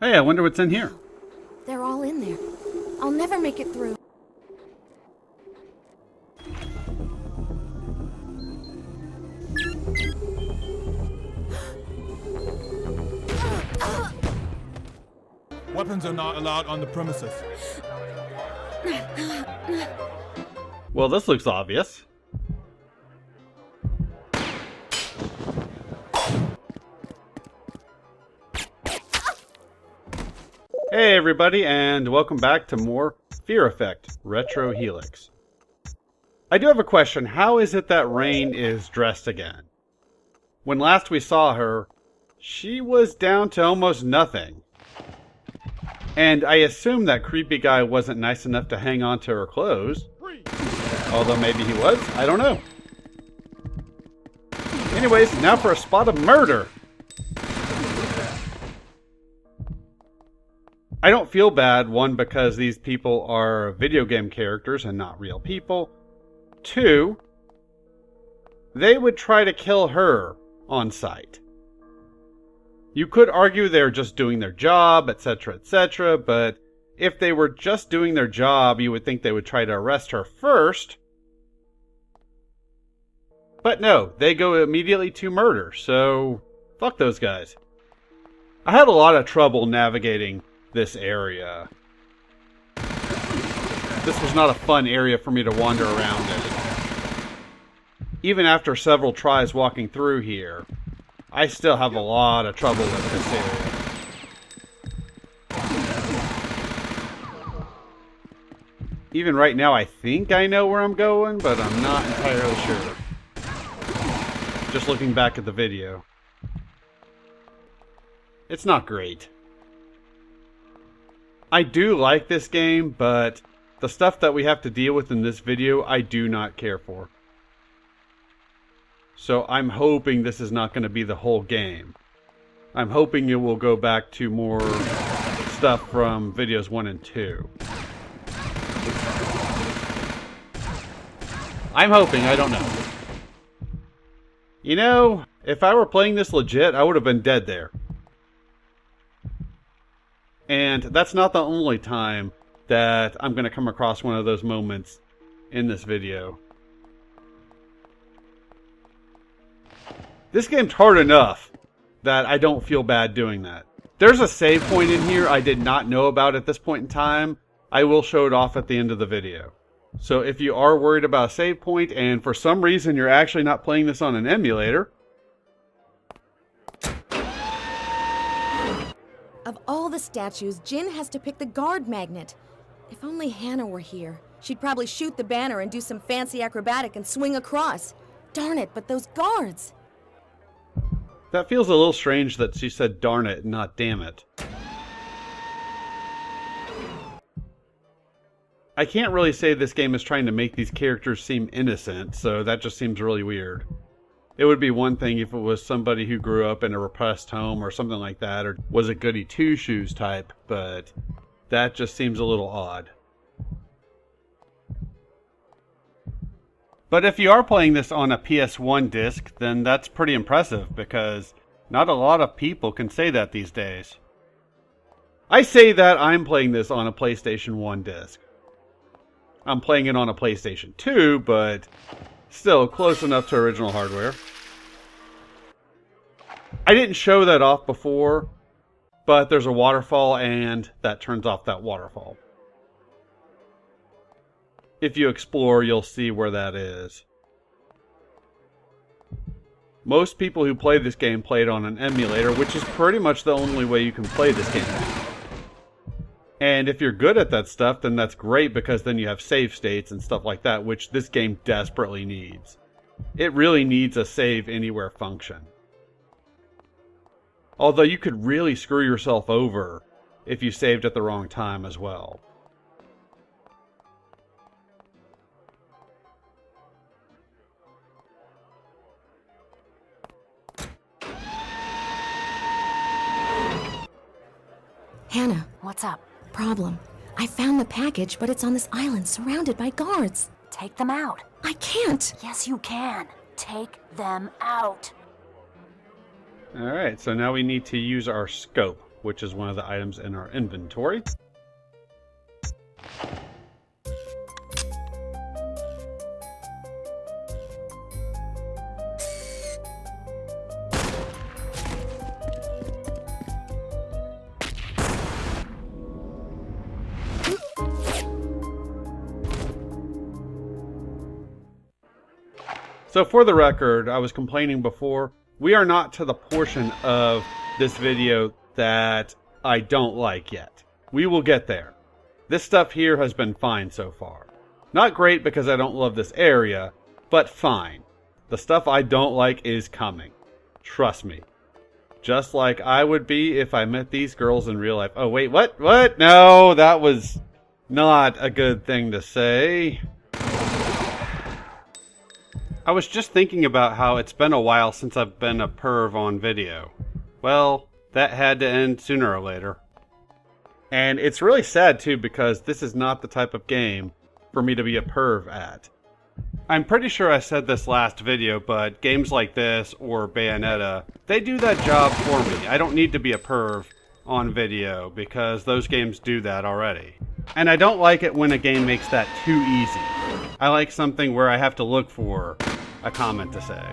Hey, I wonder what's in here. They're all in there. I'll never make it through. Weapons are not allowed on the premises. Well, this looks obvious. Hey everybody, and welcome back to more Fear Effect Retro Helix. I do have a question. How is it that Rain is dressed again? When last we saw her, she was down to almost nothing. And I assume that creepy guy wasn't nice enough to hang on to her clothes. Although maybe he was, I don't know. Anyways, now for a spot of murder. I don't feel bad, one, because these people are video game characters and not real people. Two, they would try to kill her on sight. You could argue they're just doing their job, etc., but if they were just doing their job, you would think they would try to arrest her first. But no, they go immediately to murder, so fuck those guys. I had a lot of trouble navigating this area. This was not a fun area for me to wander around in. Even after several tries walking through here, I still have a lot of trouble with this area. Even right now, I think I know where I'm going, but I'm not entirely sure. Just looking back at the video. It's not great. I do like this game, but the stuff that we have to deal with in this video, I do not care for. So I'm hoping this is not going to be the whole game. I'm hoping it will go back to more stuff from videos 1 and 2. I'm hoping, I don't know. You know, if I were playing this legit, I would have been dead there. And that's not the only time that I'm going to come across one of those moments in this video. This game's hard enough that I don't feel bad doing that. There's a save point in here I did not know about at this point in time. I will show it off at the end of the video. So if you are worried about a save point and for some reason you're actually not playing this on an emulator. Of all the statues, Jin has to pick the guard magnet. If only Hannah were here. She'd probably shoot the banner and do some fancy acrobatic and swing across. Darn it, but those guards! That feels a little strange that she said darn it and not damn it. I can't really say this game is trying to make these characters seem innocent, so that just seems really weird. It would be one thing if it was somebody who grew up in a repressed home or something like that, or was a goody two-shoes type, but that just seems a little odd. But if you are playing this on a PS1 disc, then that's pretty impressive, because not a lot of people can say that these days. I say that I'm playing this on a PlayStation 1 disc. I'm playing it on a PlayStation 2, but still close enough to original hardware. I didn't show that off before, but there's a waterfall and that turns off that waterfall. If you explore, you'll see where that is. Most people who play this game play it on an emulator, which is pretty much the only way you can play this game. And if you're good at that stuff, then that's great, because then you have save states and stuff like that, which this game desperately needs. It really needs a save anywhere function. Although you could really screw yourself over if you saved at the wrong time as well. Hannah. What's up? Problem. I found the package, but it's on this island surrounded by guards. Take them out. I can't. Yes, you can. Take them out. Alright, so now we need to use our scope. which is one of the items in our inventory. So for the record, I was complaining before, we are not to the portion of this video that I don't like yet. We will get there. This stuff here has been fine so far. Not great because I don't love this area, but fine. The stuff I don't like is coming. Trust me. Just like I would be if I met these girls in real life. Oh wait, what? What? No, that was not a good thing to say. I was just thinking about how it's been a while since I've been a perv on video. Well, that had to end sooner or later. And it's really sad too because this is not the type of game for me to be a perv at. I'm pretty sure I said this last video, but games like this or Bayonetta, they do that job for me. I don't need to be a perv on video because those games do that already. And I don't like it when a game makes that too easy. I like something where I have to look for a comment to say.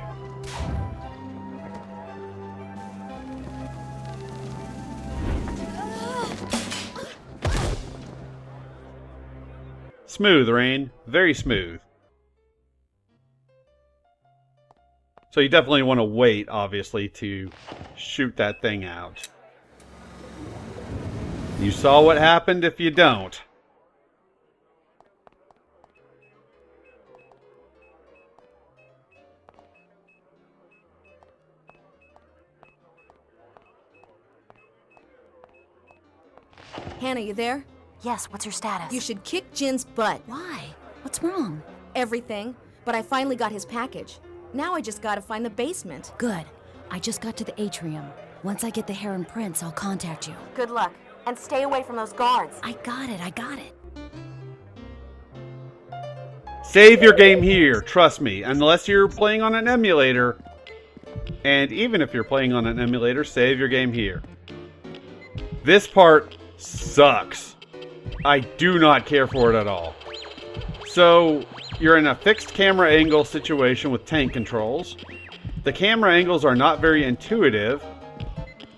Smooth, Rain. Very smooth. So you definitely want to wait, obviously, to shoot that thing out. You saw what happened if you don't. Hannah, you there? Yes, what's your status? You should kick Jin's butt. Why? What's wrong? Everything. But I finally got his package. Now I just gotta find the basement. Good. I just got to the atrium. Once I get the Heron Prince, I'll contact you. Good luck. And stay away from those guards. I got it. Save your game here, trust me. Unless you're playing on an emulator. And even if you're playing on an emulator, save your game here. This part sucks. I do not care for it at all. So, you're in a fixed camera angle situation with tank controls. The camera angles are not very intuitive.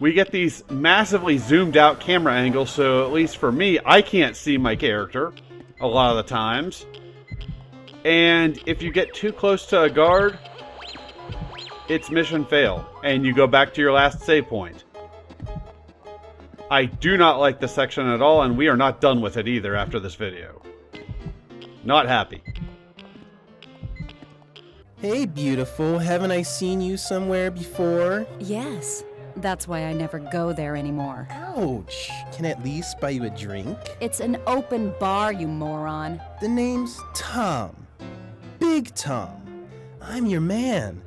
We get these massively zoomed out camera angles, so at least for me, I can't see my character a lot of the times. And if you get too close to a guard, it's mission fail, and you go back to your last save point. I do not like this section at all, and we are not done with it either after this video. Not happy. Hey, beautiful. Haven't I seen you somewhere before? Yes. That's why I never go there anymore. Ouch. Can I at least buy you a drink? It's an open bar, you moron. The name's Tom. Big Tom. I'm your man.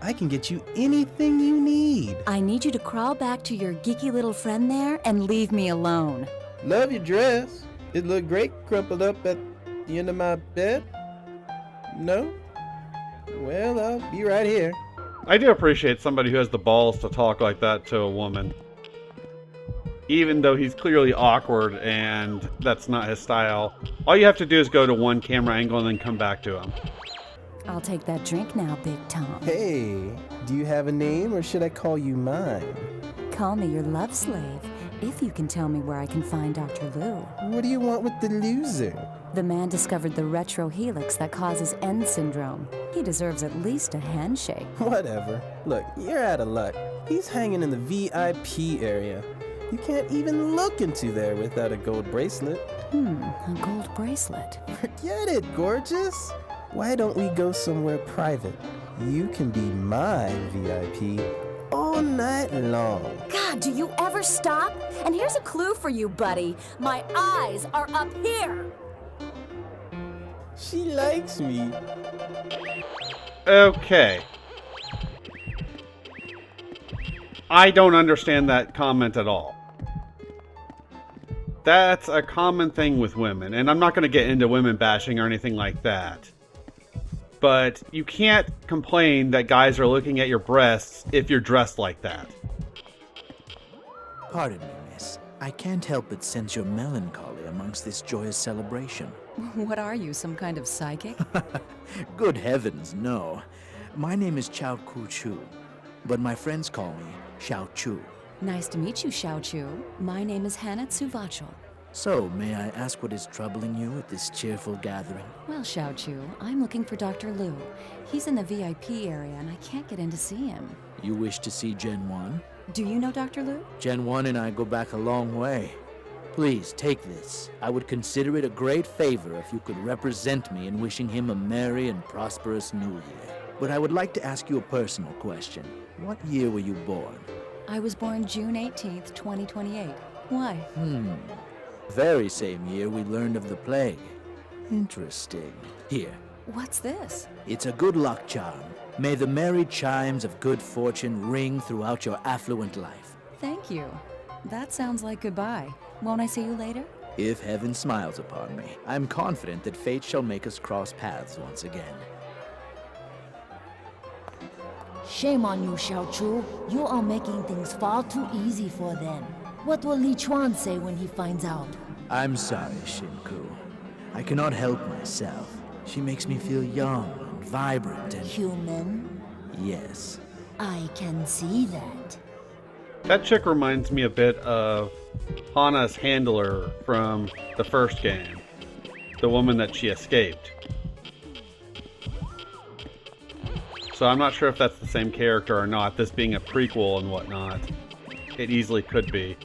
I can get you anything you need. I need you to crawl back to your geeky little friend there and leave me alone. Love your dress. It looked great crumpled up at the end of my bed. No? Well, I'll be right here. I do appreciate somebody who has the balls to talk like that to a woman. Even though he's clearly awkward and that's not his style. All you have to do is go to one camera angle and then come back to him. I'll take that drink now, Big Tom. Hey, do you have a name or should I call you mine? Call me your love slave, if you can tell me where I can find Dr. Lou. What do you want with the loser? The man discovered the retro helix that causes end syndrome. He deserves at least a handshake. Whatever. Look, you're out of luck. He's hanging in the VIP area. You can't even look into there without a gold bracelet. A gold bracelet. Forget it, gorgeous. Why don't we go somewhere private? You can be my VIP all night long. God, do you ever stop? And here's a clue for you, buddy. My eyes are up here. She likes me. Okay. I don't understand that comment at all. That's a common thing with women, and I'm not going to get into women bashing or anything like that. But you can't complain that guys are looking at your breasts if you're dressed like that. Pardon me, miss. I can't help but sense your melancholy amongst this joyous celebration. What are you, some kind of psychic? Good heavens, no. My name is Chao Ku Chu, but my friends call me Xiao Chu. Nice to meet you, Xiao Chu. My name is Hannah Tsuvachel. So, may I ask what is troubling you at this cheerful gathering? Well, Xiao Chu, I'm looking for Dr. Liu. He's in the VIP area and I can't get in to see him. You wish to see Gen 1? Do you know Dr. Liu? Gen 1 and I go back a long way. Please, take this. I would consider it a great favor if you could represent me in wishing him a merry and prosperous new year. But I would like to ask you a personal question. What year were you born? I was born June 18th, 2028. Why? Very same year we learned of the plague. Interesting. Here, What's this? it's a good luck charm. May the merry chimes of good fortune ring throughout your affluent life. Thank you. That sounds like goodbye. Won't I see you later? If heaven smiles upon me, I'm confident that fate shall make us cross paths once again. Shame on you, Xiao Chu. You are making things far too easy for them. What will Li Chuan say when he finds out? I'm sorry, Shinku. I cannot help myself. She makes me feel young and vibrant and... Human? Yes. I can see that. That chick reminds me a bit of Hana's handler from the first game. The woman that she escaped. So I'm not sure if that's the same character or not, this being a prequel and whatnot. It easily could be.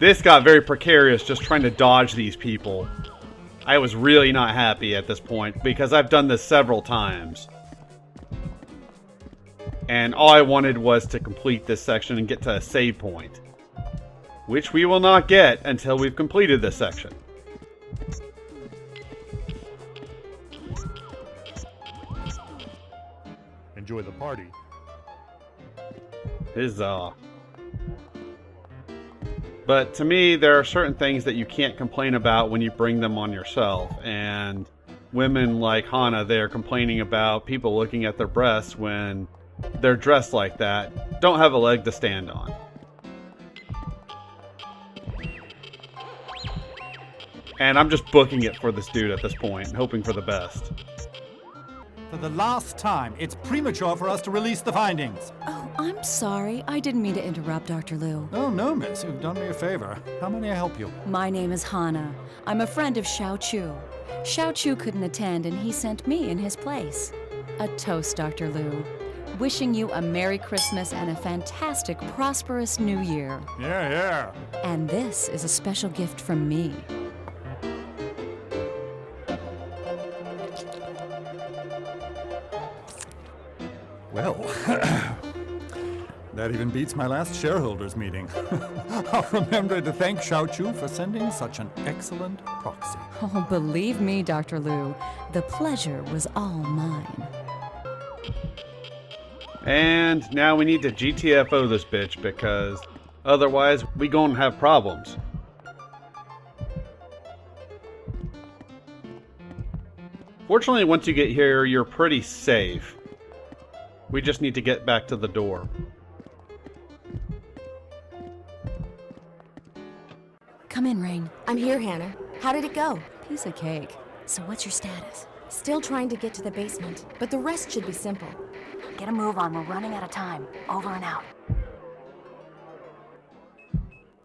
This got very precarious just trying to dodge these people. I was really not happy at this point because I've done this several times. And all I wanted was to complete this section and get to a save point. Which we will not get until we've completed this section. Enjoy the party. Huzzah. But to me, there are certain things that you can't complain about when you bring them on yourself. And women like Hana, they're complaining about people looking at their breasts when they're dressed like that, don't have a leg to stand on. And I'm just booking it for this dude at this point, hoping for the best. For the last time, it's premature for us to release the findings. Oh, I'm sorry. I didn't mean to interrupt, Dr. Liu. Oh, no, miss. You've done me a favor. How may I help you? My name is Hana. I'm a friend of Xiao Chu. Xiao Chu couldn't attend and he sent me in his place. A toast, Dr. Liu. Wishing you a Merry Christmas and a fantastic, prosperous New Year. Yeah. And this is a special gift from me. Well, that even beats my last shareholders meeting. I'll remember to thank Xiao Chu for sending such an excellent proxy. Oh, believe me, Dr. Liu, the pleasure was all mine. And now we need to GTFO this bitch because otherwise we gonna have problems. Fortunately, once you get here, you're pretty safe. We just need to get back to the door. Come in, Rain. I'm here, Hannah. How did it go? Piece of cake. So what's your status? Still trying to get to the basement, but the rest should be simple. Get a move on, we're running out of time. Over and out.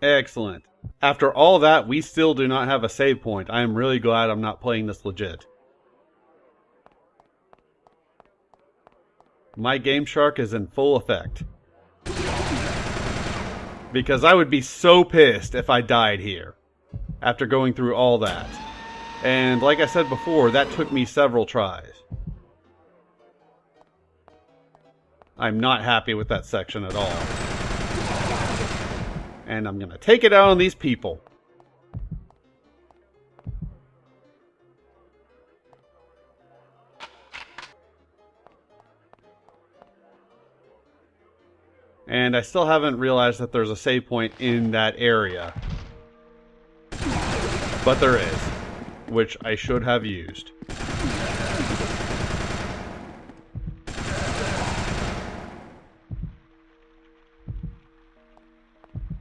Excellent. After all that, we still do not have a save point. I am really glad I'm not playing this legit. My Game Shark is in full effect. Because I would be so pissed if I died here. After going through all that. And like I said before, that took me several tries. I'm not happy with that section at all. And I'm going to take it out on these people. And I still haven't realized that there's a save point in that area. But there is, which I should have used.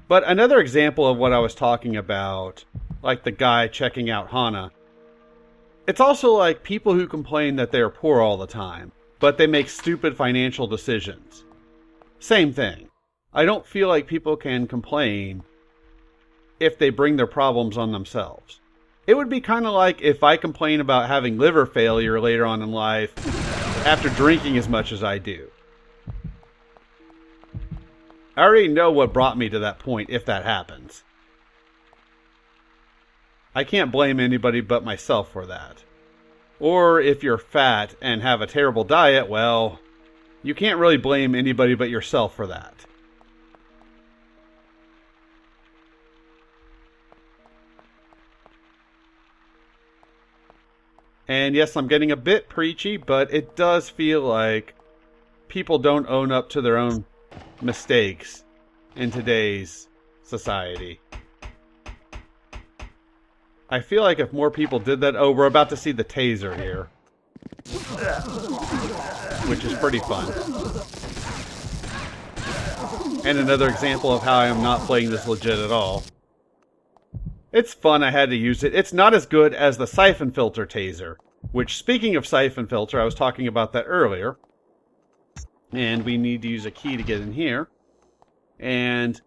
But another example of what I was talking about, like the guy checking out Hana, it's also like people who complain that they're poor all the time, but they make stupid financial decisions. Same thing. I don't feel like people can complain if they bring their problems on themselves. It would be kind of like if I complain about having liver failure later on in life after drinking as much as I do. I already know what brought me to that point if that happens. I can't blame anybody but myself for that. Or if you're fat and have a terrible diet, well, you can't really blame anybody but yourself for that. And yes, I'm getting a bit preachy, but it does feel like people don't own up to their own mistakes in today's society. I feel like if more people did that... Oh, we're about to see the taser here. Which is pretty fun. And another example of how I am not playing this legit at all. It's fun, I had to use it. It's not as good as the siphon filter taser. Which, speaking of siphon filter, I was talking about that earlier. And we need to use a key to get in here. And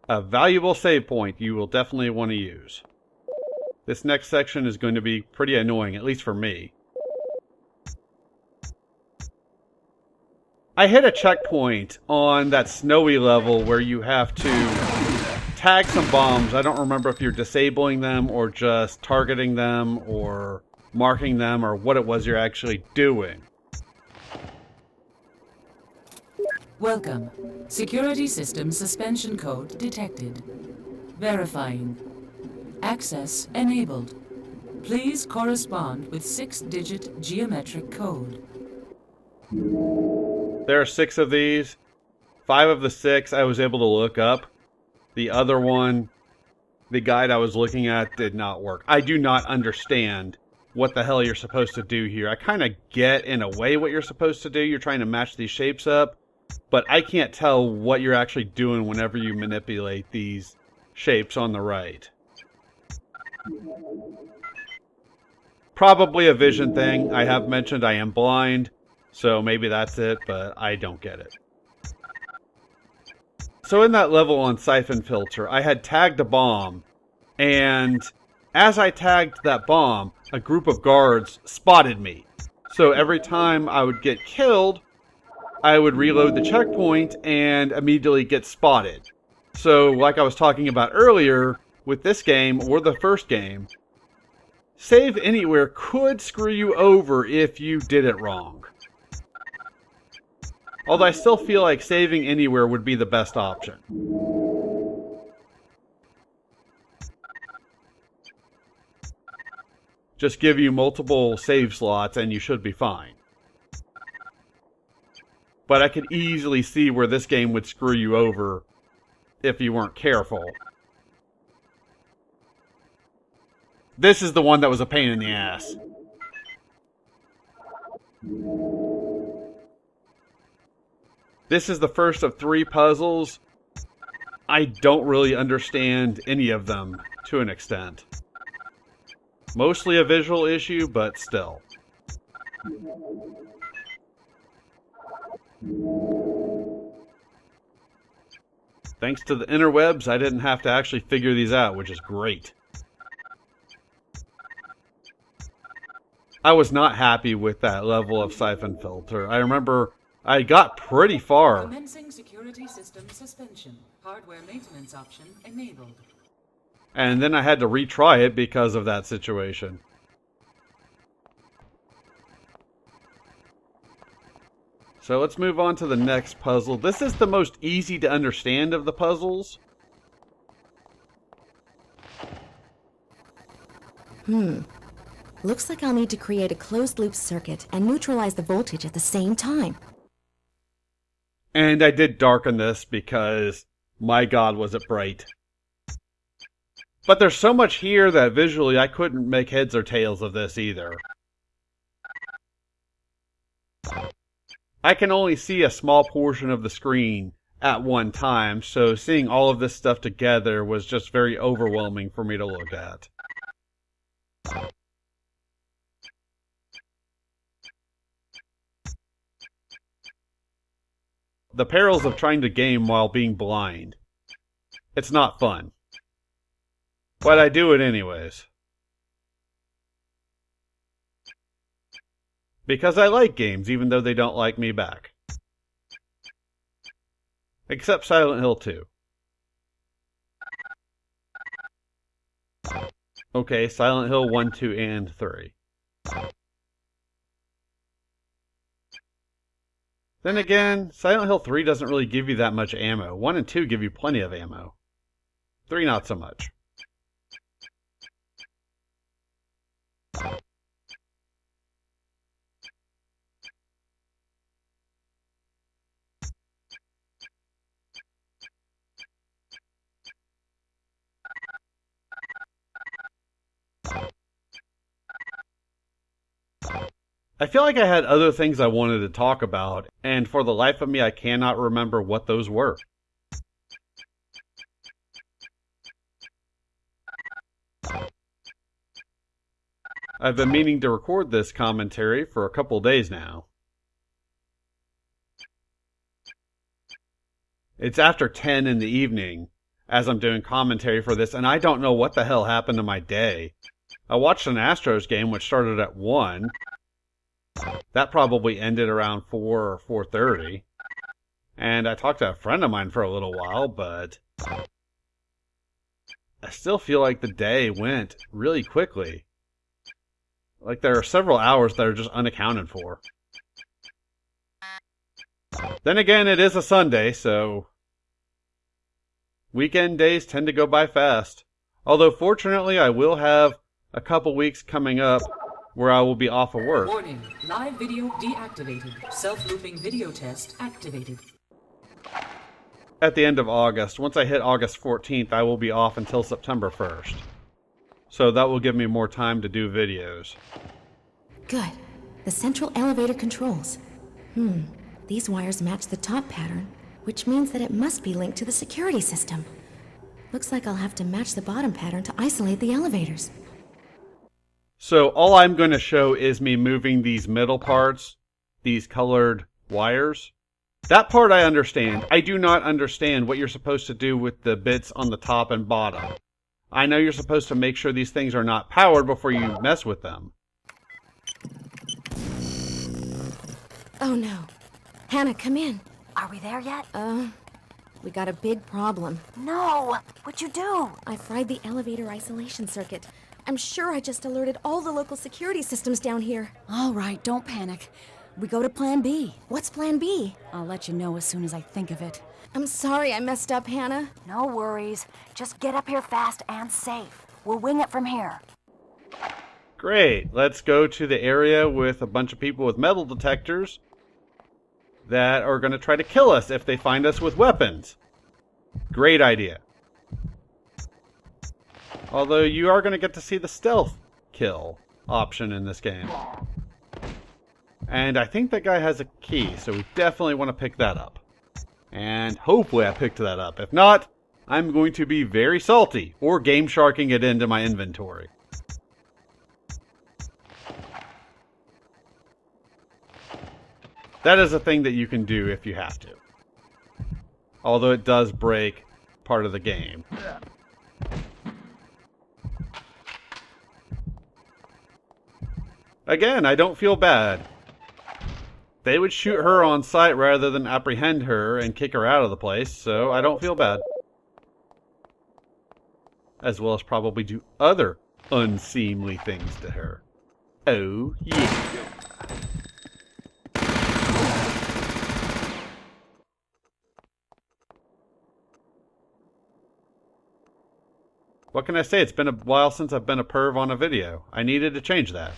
a valuable save point you will definitely want to use. This next section is going to be pretty annoying, at least for me. I hit a checkpoint on that snowy level where you have to tag some bombs. I don't remember if you're disabling them or just targeting them or marking them or what it was you're actually doing. Welcome. Security system suspension code detected. Verifying. Access enabled. Please correspond with 6-digit geometric code. There are 6 of these. 5 of the 6 I was able to look up. The other one, the guide I was looking at, did not work. I do not understand what the hell you're supposed to do here. I kind of get, in a way, what you're supposed to do. You're trying to match these shapes up. But I can't tell what you're actually doing whenever you manipulate these shapes on the right. Probably a vision thing. I have mentioned I am blind, so maybe that's it, but I don't get it. So in that level on Siphon Filter, I had tagged a bomb, and as I tagged that bomb, a group of guards spotted me. So every time I would get killed, I would reload the checkpoint and immediately get spotted. So like I was talking about earlier, with this game, or the first game, save anywhere could screw you over if you did it wrong. Although I still feel like saving anywhere would be the best option. Just give you multiple save slots and you should be fine. But I could easily see where this game would screw you over if you weren't careful. This is the one that was a pain in the ass. This is the first of 3 puzzles. I don't really understand any of them to an extent. Mostly a visual issue, but still. Thanks to the interwebs, I didn't have to actually figure these out, which is great. I was not happy with that level of Siphon Filter. I remember I got pretty far. Commencing security system suspension. Hardware maintenance option enabled. And then I had to retry it because of that situation. So let's move on to the next puzzle. This is the most easy to understand of the puzzles. Looks like I'll need to create a closed-loop circuit and neutralize the voltage at the same time. And I did darken this because, my God, was it bright. But there's so much here that visually I couldn't make heads or tails of this either. I can only see a small portion of the screen at one time, so seeing all of this stuff together was just very overwhelming for me to look at. The perils of trying to game while being blind. It's not fun. But I do it anyways. Because I like games, even though they don't like me back. Except Silent Hill 2. Okay, Silent Hill 1, 2, and 3. Then again, Silent Hill 3 doesn't really give you that much ammo. 1 and 2 give you plenty of ammo. 3 not so much. I feel like I had other things I wanted to talk about, and for the life of me I cannot remember what those were. I've been meaning to record this commentary for a couple days now. It's after 10 in the evening as I'm doing commentary for this, and I don't know what the hell happened to my day. I watched an Astros game which started at 1. That probably ended around 4 or 4:30. And I talked to a friend of mine for a little while, but I still feel like the day went really quickly. Like there are several hours that are just unaccounted for. Then again, it is a Sunday, so weekend days tend to go by fast. Although fortunately, I will have a couple weeks coming up where I will be off of work. Warning, live video deactivated. Self-looping video test activated. At the end of August. Once I hit August 14th, I will be off until September 1st. So that will give me more time to do videos. Good. The central elevator controls. These wires match the top pattern, which means that it must be linked to the security system. Looks like I'll have to match the bottom pattern to isolate the elevators. So all I'm going to show is me moving these middle parts, these colored wires. That part I understand. I do not understand what you're supposed to do with the bits on the top and bottom. I know you're supposed to make sure these things are not powered before you mess with them. Oh no. Hannah, come in. Are we there yet? We got a big problem. No! What'd you do? I fried the elevator isolation circuit. I'm sure I just alerted all the local security systems down here. All right, don't panic. We go to Plan B. What's Plan B? I'll let you know as soon as I think of it. I'm sorry I messed up, Hannah. No worries. Just get up here fast and safe. We'll wing it from here. Great. Let's go to the area with a bunch of people with metal detectors that are going to try to kill us if they find us with weapons. Great idea. Although you are going to get to see the stealth kill option in this game. And I think that guy has a key, so we definitely want to pick that up. And hopefully I picked that up. If not, I'm going to be very salty, or game sharking it into my inventory. That is a thing that you can do if you have to. Although it does break part of the game. Again, I don't feel bad. They would shoot her on sight rather than apprehend her and kick her out of the place, so I don't feel bad. As well as probably do other unseemly things to her. Oh, yeah. What can I say? It's been a while since I've been a perv on a video. I needed to change that.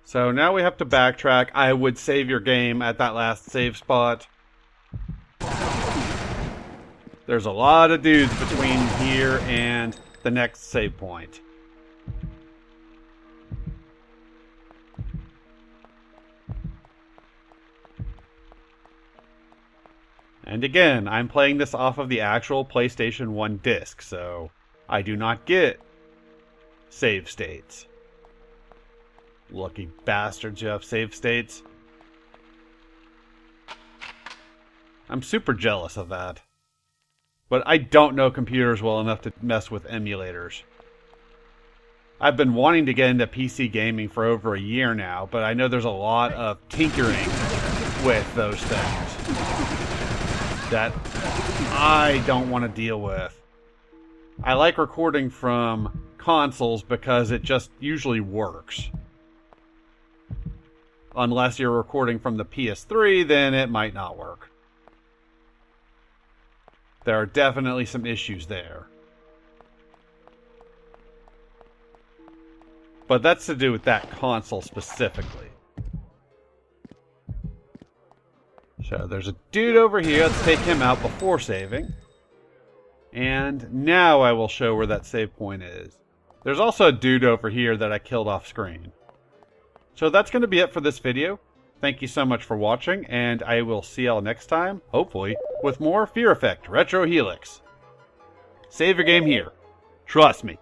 So now we have to backtrack. I would save your game at that last save spot. There's a lot of dudes between here and the next save point. And again, I'm playing this off of the actual PlayStation 1 disc, so I do not get save states. Lucky bastards who have save states. I'm super jealous of that. But I don't know computers well enough to mess with emulators. I've been wanting to get into PC gaming for over a year now, but I know there's a lot of tinkering with those things that I don't want to deal with. I like recording from consoles because it just usually works. Unless you're recording from the PS3, then it might not work. There are definitely some issues there. But that's to do with that console specifically. So there's a dude over here. Let's take him out before saving. And now I will show where that save point is. There's also a dude over here that I killed off screen. So that's going to be it for this video. Thank you so much for watching, and I will see y'all next time, hopefully, with more Fear Effect Retro Helix. Save your game here. Trust me.